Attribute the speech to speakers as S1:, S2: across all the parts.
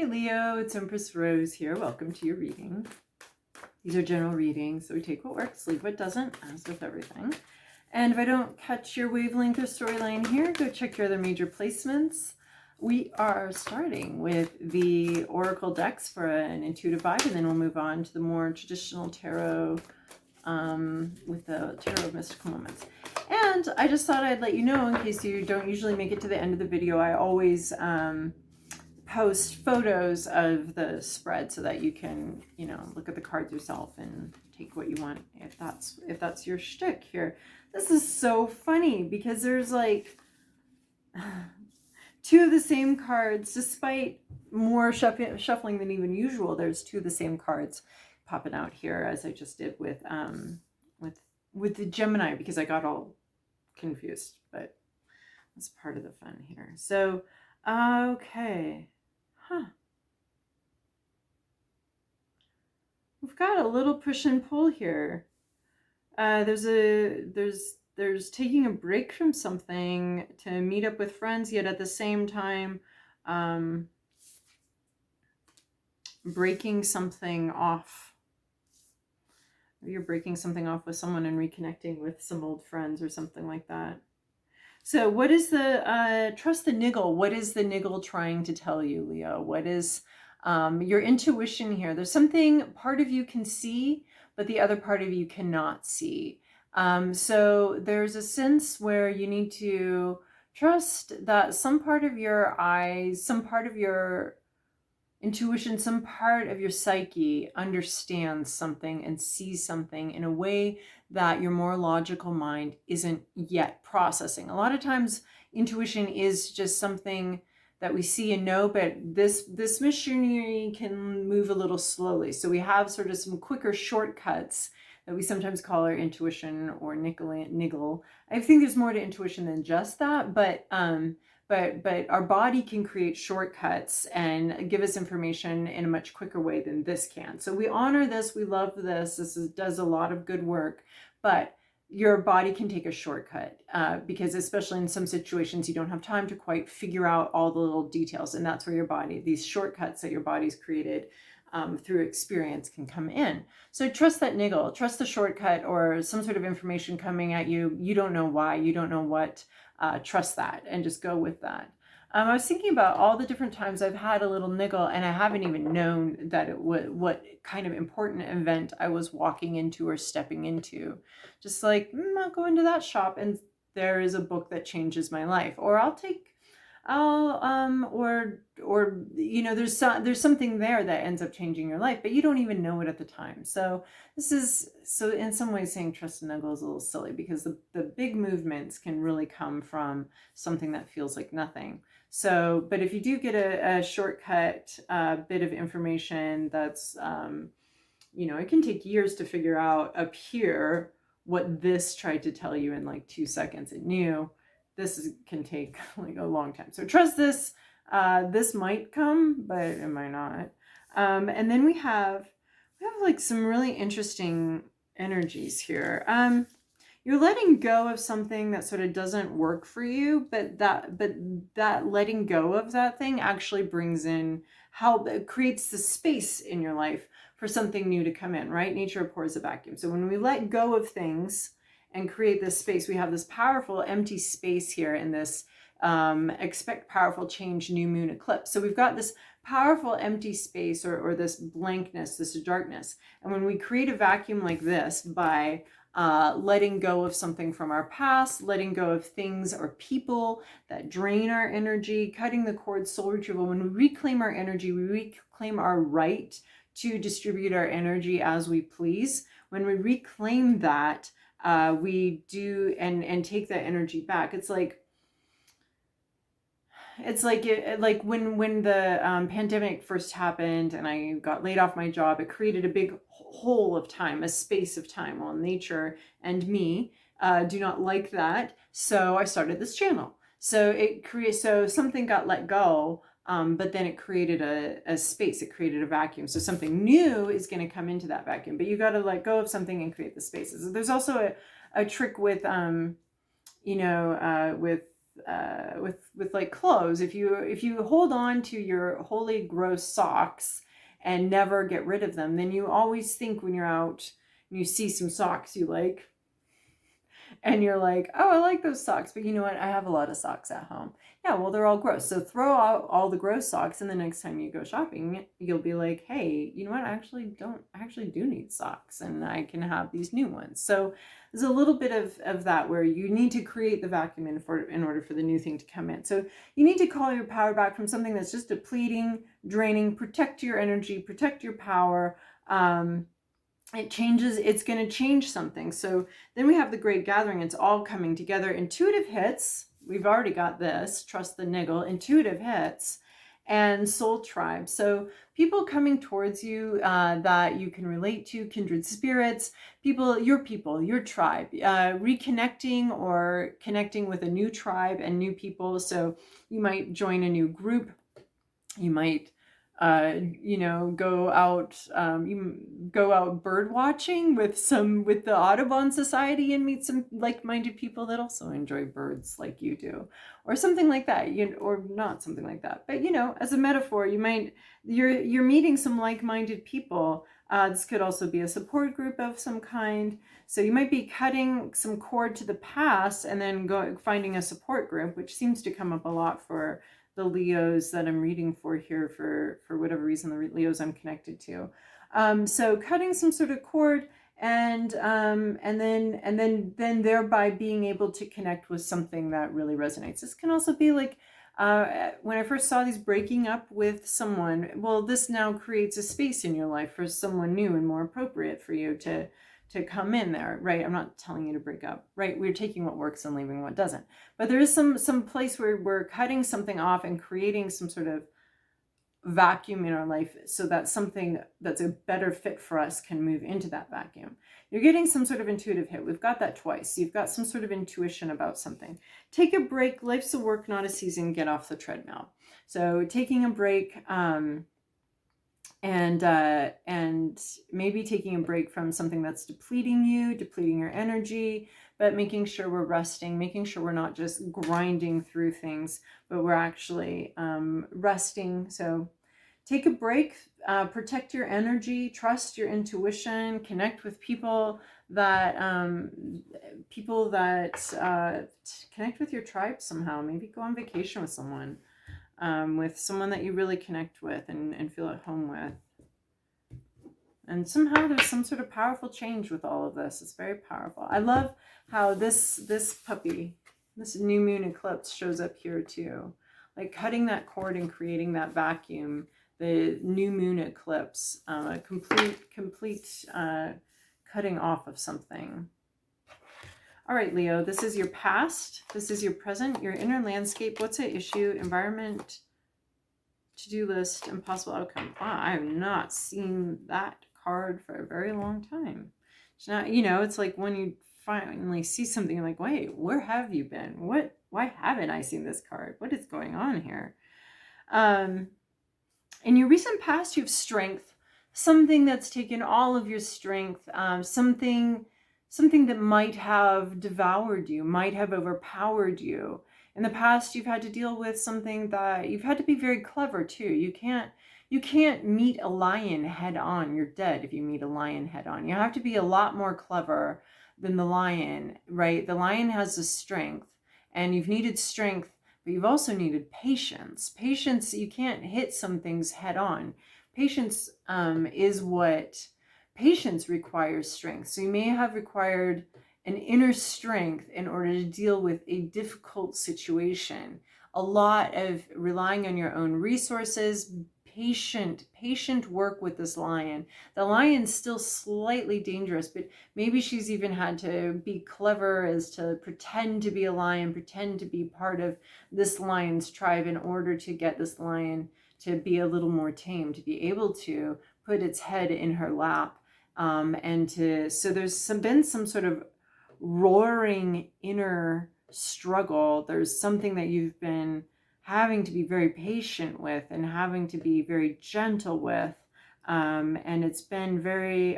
S1: Leo, it's Empress Rose here. Welcome to your reading. These are general readings, so we take what works, leave what doesn't, as with everything. And if I don't catch your wavelength or storyline here, go check your other major placements. We are starting with the Oracle decks for an intuitive vibe, and then we'll move on to the more traditional tarot with the Tarot of Mystical Moments. And I just thought I'd let you know, in case you don't usually make it to the end of the video, I always post photos of the spread so that you can, look at the cards yourself and take what you want if that's your shtick here. This is so funny because there's like two of the same cards, despite more shuffling than even usual. There's two of the same cards popping out here, as I just did with the Gemini, because I got all confused, but that's part of the fun here. So okay. We've got a little push and pull here. There's taking a break from something to meet up with friends, yet at the same time breaking something off. You're breaking something off with someone and reconnecting with some old friends or something like that. So what is the, trust the niggle. What is the niggle trying to tell you, Leo? What is your intuition here? There's something part of you can see, but the other part of you cannot see. So there's a sense where you need to trust that some part of your eyes, some part of your intuition, some part of your psyche understands something and sees something in a way that your more logical mind isn't yet processing. A lot of times intuition is just something that we see and know, but this machinery can move a little slowly. So we have sort of some quicker shortcuts that we sometimes call our intuition or niggle. I think there's more to intuition than just that, but our body can create shortcuts and give us information in a much quicker way than this can. So we honor this, we love this. Does a lot of good work, but your body can take a shortcut because especially in some situations, you don't have time to quite figure out all the little details. And that's where these shortcuts that your body's created through experience can come in. So trust that niggle, trust the shortcut or some sort of information coming at you. You don't know why, you don't know what. Trust that and just go with that. I was thinking about all the different times I've had a little niggle and I haven't even known that it would, what kind of important event I was walking into or stepping into. Just like, I'll go into that shop and there is a book that changes my life, or there's something there that ends up changing your life, but you don't even know it at the time. So so in some ways saying trust and niggle is a little silly because the big movements can really come from something that feels like nothing. So, but if you do get a shortcut bit of information that's, it can take years to figure out up here what this tried to tell you in like 2 seconds it knew. This can take like a long time. So trust this. This might come, but it might not. And then we have like some really interesting energies here. You're letting go of something that sort of doesn't work for you, but that letting go of that thing actually brings in it creates the space in your life for something new to come in, right? Nature abhors a vacuum. So when we let go of things and create this space, we have this powerful empty space here in this expect powerful change new moon eclipse. So we've got this powerful empty space or this blankness, this darkness. And when we create a vacuum like this by letting go of something from our past, letting go of things or people that drain our energy, cutting the cord, soul retrieval, when we reclaim our energy, we reclaim our right to distribute our energy as we please. When we reclaim that, we do and take that energy back. It's like when the pandemic first happened and I got laid off my job, it created a big hole of time, a space of time. Well, nature and me do not like that, so I started this channel. So something got let go, but then it created a space. It created a vacuum. So something new is going to come into that vacuum, but you got to let go of something and create the spaces. There's also a trick with with like clothes. If you hold on to your holy gross socks and never get rid of them, then you always think when you're out and you see some socks you like, and you're like, oh, I like those socks, but you know what? I have a lot of socks at home. Yeah, well, they're all gross. So throw out all the gross socks, and the next time you go shopping, you'll be like, hey, you know what? I actually do need socks, and I can have these new ones. So there's a little bit of that where you need to create the vacuum in order for the new thing to come in. So you need to call your power back from something that's just depleting, draining, protect your energy, protect your power. It's going to change something. So then we have the great gathering. It's all coming together. Intuitive hits. We've already got this. Trust the niggle. Intuitive hits and soul tribe. So people coming towards you that you can relate to, kindred spirits, people, your tribe, reconnecting or connecting with a new tribe and new people. So you might join a new group. You might go out bird watching with the Audubon Society and meet some like-minded people that also enjoy birds like you do, or something like that, or not something like that, but as a metaphor, you're meeting some like-minded people. This could also be a support group of some kind. So you might be cutting some cord to the past and then finding a support group, which seems to come up a lot for the Leos that I'm reading for here, for whatever reason, the Leos I'm connected to. So cutting some sort of cord, and then thereby being able to connect with something that really resonates. This can also be like when I first saw these, breaking up with someone. Well, this now creates a space in your life for someone new and more appropriate for you to come in there, right? I'm not telling you to break up, right? We're taking what works and leaving what doesn't. But there is some place where we're cutting something off and creating some sort of vacuum in our life so that something that's a better fit for us can move into that vacuum. You're getting some sort of intuitive hit. We've got that twice. You've got some sort of intuition about something. Take a break. Life's a work, not a season. Get off the treadmill. So taking a break, and maybe taking a break from something that's depleting your energy, but making sure we're resting, making sure we're not just grinding through things, but we're actually resting. So take a break, protect your energy, trust your intuition, connect with people that connect with your tribe somehow. Maybe go on vacation with someone. With someone that you really connect with and feel at home with. And somehow there's some sort of powerful change with all of this. It's very powerful. I love how this puppy, this new moon eclipse, shows up here too. Like cutting that cord and creating that vacuum. The new moon eclipse, a complete cutting off of something. All right, Leo, this is your past, this is your present, your inner landscape. What's at issue? Environment, to-do list, and possible outcome. Wow, I have not seen that card for a very long time. It's not, it's like when you finally see something, you're like, wait, where have you been? Why haven't I seen this card? What is going on here? In your recent past, you have strength, something that's taken all of your strength, something that might have devoured you, might have overpowered you. In the past, you've had to deal with something that you've had to be very clever too. You can't meet a lion head on. You're dead if you meet a lion head on. You have to be a lot more clever than the lion, right? The lion has the strength, and you've needed strength, but you've also needed patience. Patience, you can't hit some things head on. Patience Patience requires strength. So you may have required an inner strength in order to deal with a difficult situation. A lot of relying on your own resources, patient work with this lion. The lion's still slightly dangerous, but maybe she's even had to be clever as to pretend to be a lion, pretend to be part of this lion's tribe in order to get this lion to be a little more tame, to be able to put its head in her lap. So there's been some sort of roaring inner struggle. There's something that you've been having to be very patient with and having to be very gentle with. And it's been very,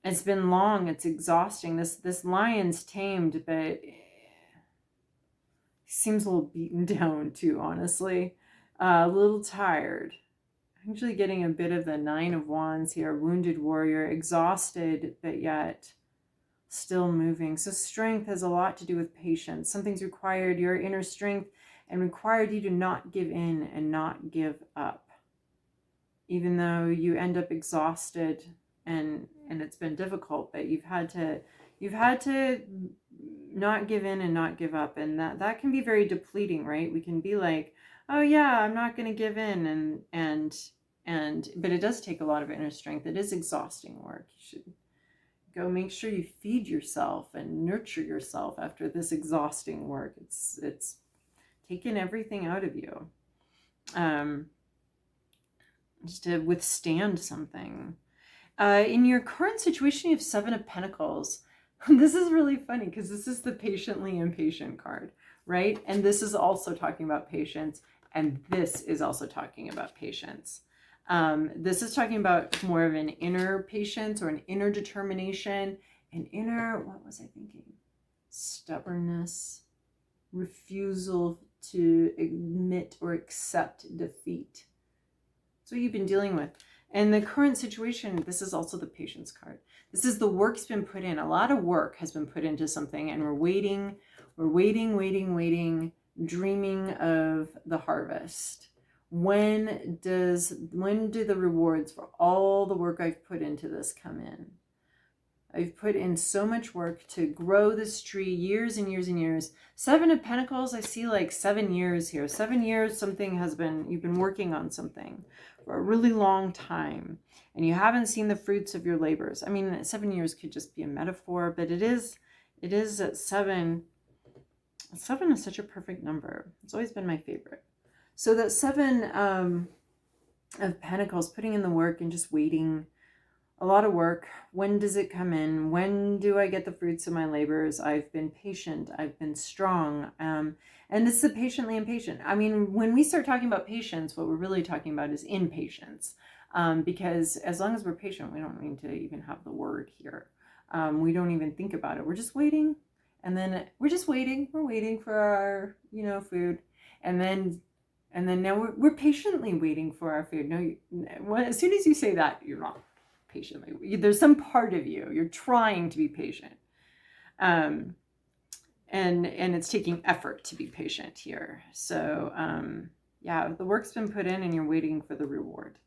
S1: it's been long, it's exhausting. This lion's tamed, but Seems a little beaten down too, honestly. A little tired. Actually getting a bit of the Nine of Wands here. Wounded warrior, exhausted, but yet still moving. So strength has a lot to do with patience. Something's required, your inner strength, and required you to not give in and not give up. Even though you end up exhausted and it's been difficult, but you've had to not give in and not give up. And that can be very depleting, right? We can be like, oh yeah, I'm not going to give in but it does take a lot of inner strength. It is exhausting work. You should go make sure you feed yourself and nurture yourself after this exhausting work. It's taken everything out of you. Just to withstand something. In your current situation, you have Seven of Pentacles. This is really funny because this is the patiently impatient card, right? And this is also talking about patience. And this is also talking about patience. This is talking about more of an inner patience or an inner determination, an inner, what was I thinking? Stubbornness, refusal to admit or accept defeat. That's what you've been dealing with. And the current situation, this is also the patience card. This is the work's been put in. A lot of work has been put into something, and we're waiting, dreaming of the harvest. When do the rewards for all the work I've put into this come in? I've put in so much work to grow this tree, years and years and years. Seven of Pentacles, I see like 7 years here. 7 years, you've been working on something for a really long time, and you haven't seen the fruits of your labors. I mean, 7 years could just be a metaphor, but it is at 7. 7 is such a perfect number. It's always been my favorite. So that 7 of Pentacles, putting in the work and just waiting, a lot of work. When does it come in? When do I get the fruits of my labors? I've been patient. I've been strong. And this is a patiently impatient. I mean, when we start talking about patience, what we're really talking about is impatience. Because as long as we're patient, we don't need to even have the word here. We don't even think about it. We're just waiting. And then we're just waiting. We're waiting for our, food. And then now we're patiently waiting for our food. No, as soon as you say that, you're not patiently. There's some part of you're trying to be patient. And it's taking effort to be patient here. So, yeah, the work's been put in and you're waiting for the reward.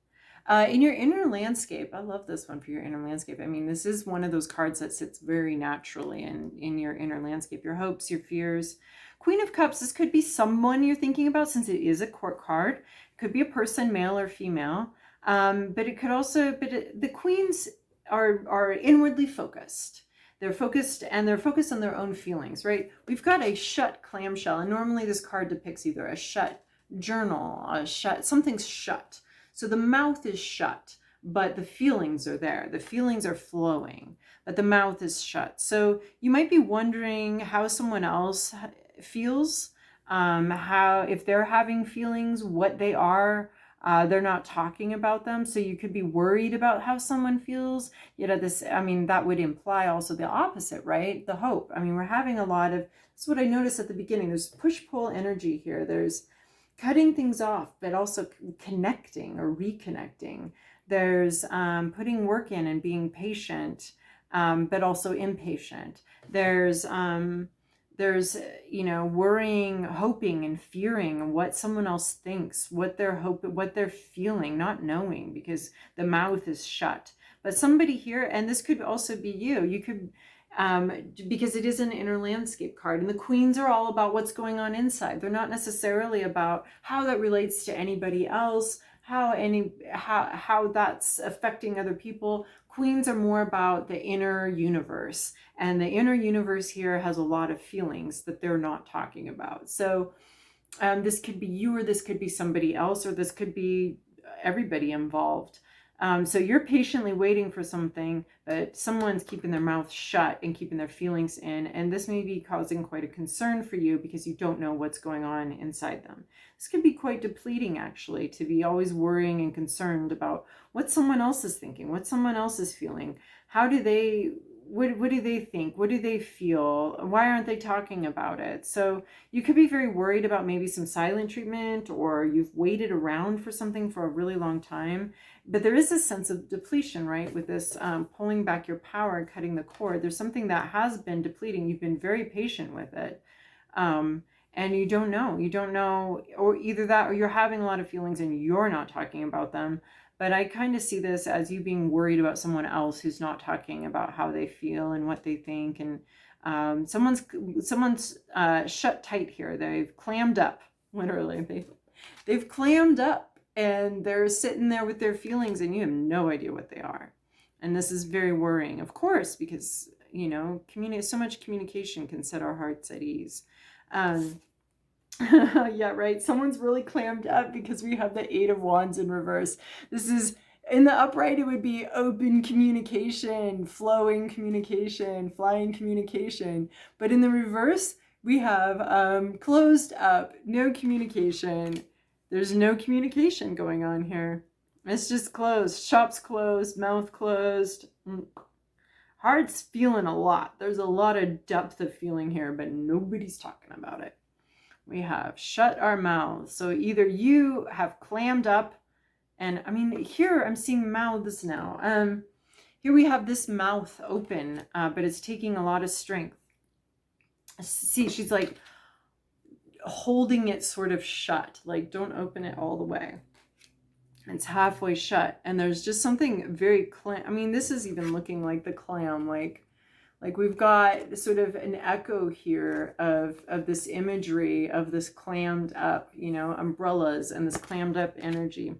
S1: In your inner landscape, I love this one for your inner landscape. I mean, this is one of those cards that sits very naturally in your inner landscape, your hopes, your fears. Queen of Cups, this could be someone you're thinking about since it is a court card. It could be a person, male or female. But it could also, the queens are inwardly focused. They're focused on their own feelings, right? We've got a shut clamshell, and normally this card depicts either a shut journal, something's shut. So the mouth is shut, but the feelings are there. The feelings are flowing, but the mouth is shut. So you might be wondering how someone else feels, if they're having feelings, what they are. They're not talking about them. So you could be worried about how someone feels. That would imply also the opposite, right? The hope. I mean, we're having a lot of, that's what I noticed at the beginning. There's push-pull energy here. There's cutting things off, but also connecting or reconnecting. There's putting work in and being patient, but also impatient. There's worrying, hoping, and fearing what someone else thinks, what they're feeling, not knowing because the mouth is shut. But somebody here, and this could also be you could, because it is an inner landscape card, and the queens are all about what's going on inside. They're not necessarily about how that relates to anybody else, how that's affecting other people. Queens are more about the inner universe, and the inner universe here has a lot of feelings that they're not talking about. So this could be you, or this could be somebody else, or this could be everybody involved. So you're patiently waiting for something, but someone's keeping their mouth shut and keeping their feelings in. And this may be causing quite a concern for you because you don't know what's going on inside them. This could be quite depleting, actually, to be always worrying and concerned about what someone else is thinking, what someone else is feeling. what do they think? What do they feel? Why aren't they talking about it? So you could be very worried about maybe some silent treatment, or you've waited around for something for a really long time. But there is a sense of depletion, right? With this pulling back your power and cutting the cord. There's something that has been depleting. You've been very patient with it. And you don't know, or either that, or you're having a lot of feelings and you're not talking about them. But I kind of see this as you being worried about someone else who's not talking about how they feel and what they think. And someone's shut tight here. They've clammed up, literally. They've clammed up, and they're sitting there with their feelings, and you have no idea what they are. And this is very worrying, of course, because, you know, so much communication can set our hearts at ease. Yeah, right. Someone's really clammed up because we have the 8 of Wands in reverse. This is, in the upright, it would be open communication, flowing communication, flying communication. But in the reverse, we have closed up, no communication. There's no communication going on here. It's just closed. Shop's closed, mouth closed. Heart's feeling a lot. There's a lot of depth of feeling here, but nobody's talking about it. We have shut our mouths. So either you have clammed up, and I mean, here I'm seeing mouths now. Here we have this mouth open, but it's taking a lot of strength. See, she's like holding it sort of shut, like don't open it all the way. It's halfway shut, and there's just something very I mean, this is even looking like the clam, like we've got sort of an echo here of this imagery of this clammed up, you know, umbrellas and this clammed up energy.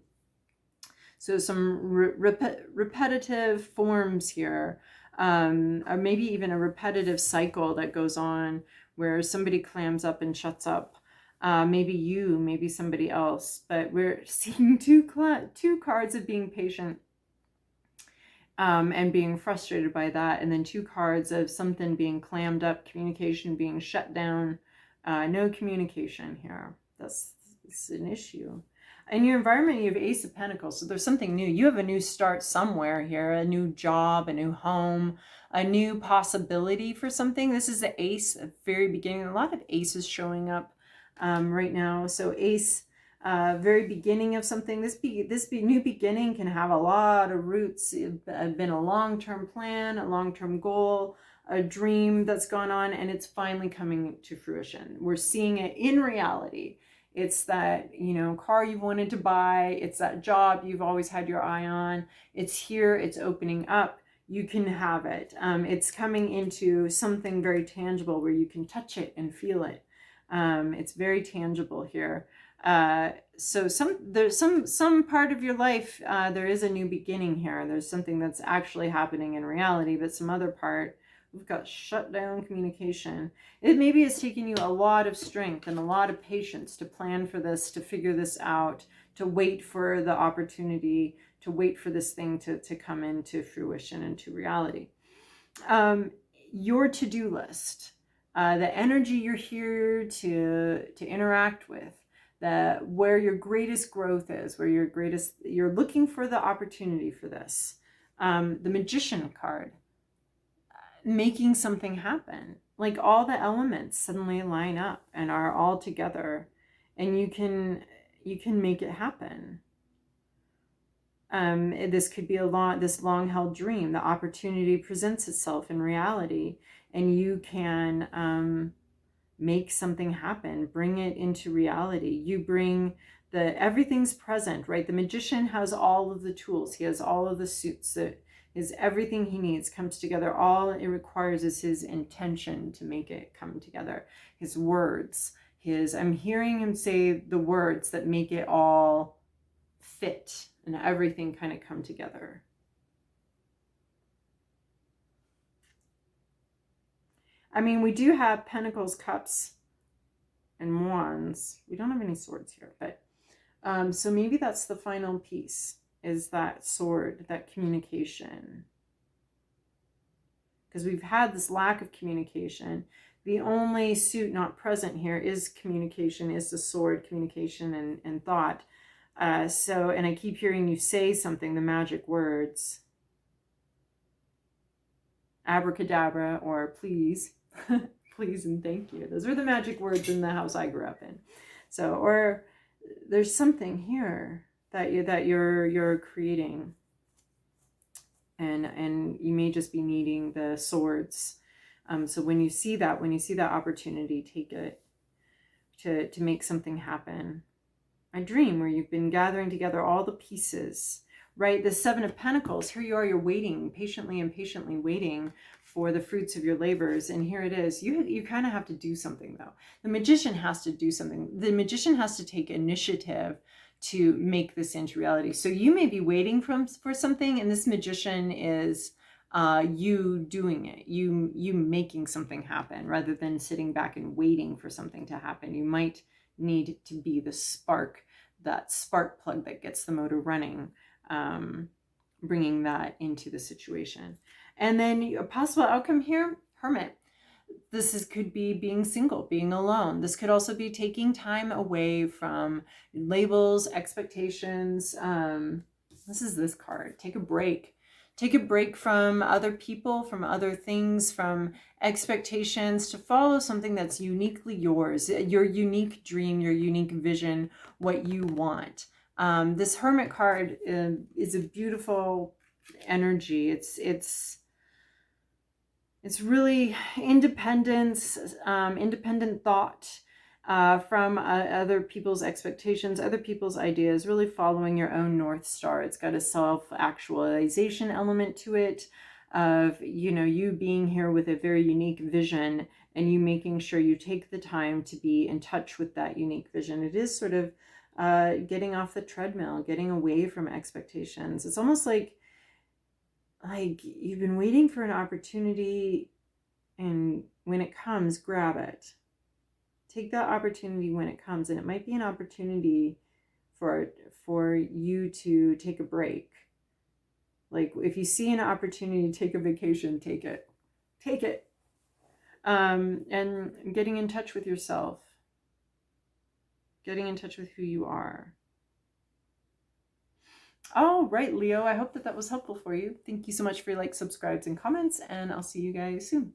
S1: So some repetitive forms here, or maybe even a repetitive cycle that goes on where somebody clams up and shuts up. Maybe you, maybe somebody else, but we're seeing two cards of being patient and being frustrated by that, and then 2 cards of something being clammed up, communication being shut down. No communication here. That's an issue. In your environment, you have Ace of Pentacles, so there's something new. You have a new start somewhere here, a new job, a new home, a new possibility for something. This is the Ace at the very beginning. A lot of aces showing up right now. So Ace, very beginning of something. This new beginning can have a lot of roots. It's been a long-term plan, a long-term goal, a dream that's gone on, and it's finally coming to fruition. We're seeing it in reality. It's that, you know, car you've wanted to buy. It's that job you've always had your eye on. It's here. It's opening up. You can have it. It's coming into something very tangible where you can touch it and feel it. It's very tangible here. So there's some part of your life, there is a new beginning here. There's something that's actually happening in reality, but some other part, we've got shut down communication. It maybe has taken you a lot of strength and a lot of patience to plan for this, to figure this out, to wait for the opportunity, to wait for this thing to come into fruition and to reality. Your to-do list, the energy you're here to interact with, where your greatest growth is, where you're looking for the opportunity for this. The Magician card, making something happen. Like all the elements suddenly line up and are all together, and you can make it happen. This could be this long-held dream. The opportunity presents itself in reality, and you can make something happen, bring it into reality. You bring everything's present, right? The Magician has all of the tools. He has all of the suits. That is everything he needs comes together. All it requires is his intention to make it come together. His words, I'm hearing him say the words that make it all fit and everything kind of come together. I mean, we do have Pentacles, Cups, and Wands. We don't have any swords here, but so maybe that's the final piece, is that sword, that communication. Because we've had this lack of communication. The only suit not present here is communication, is the sword, communication and thought. And I keep hearing you say something, the magic words. abracadabra, or please. Please and thank you. Those are the magic words in the house I grew up in. So, or there's something here that you're creating, and you may just be needing the swords. So when you see that opportunity, take it to make something happen. A dream where you've been gathering together all the pieces, right? The Seven of Pentacles, here you are, you're waiting, patiently and patiently waiting for the fruits of your labors. And here it is. You kind of have to do something, though. The Magician has to do something. The Magician has to take initiative to make this into reality. So you may be waiting for something, and this Magician is you doing it, you making something happen rather than sitting back and waiting for something to happen. You might need to be the spark, that spark plug that gets the motor running, bringing that into the situation. And then a possible outcome here, Hermit. This could be being single, being alone. This could also be taking time away from labels, expectations. This is this card. Take a break. Take a break from other people, from other things, from expectations, to follow something that's uniquely yours, your unique dream, your unique vision, what you want. This Hermit card is a beautiful energy. It's really independence, independent thought from other people's expectations, other people's ideas, really following your own North Star. It's got a self-actualization element to it of, you being here with a very unique vision and you making sure you take the time to be in touch with that unique vision. It is sort of getting off the treadmill, getting away from expectations. It's almost like you've been waiting for an opportunity, and when it comes, grab it. Take that opportunity when it comes, and it might be an opportunity for you to take a break. Like, if you see an opportunity to take a vacation, take it. Take it. And getting in touch with yourself. Getting in touch with who you are. All right, Leo, I hope that was helpful for you. Thank you so much for your likes, subscribes, and comments, and I'll see you guys soon.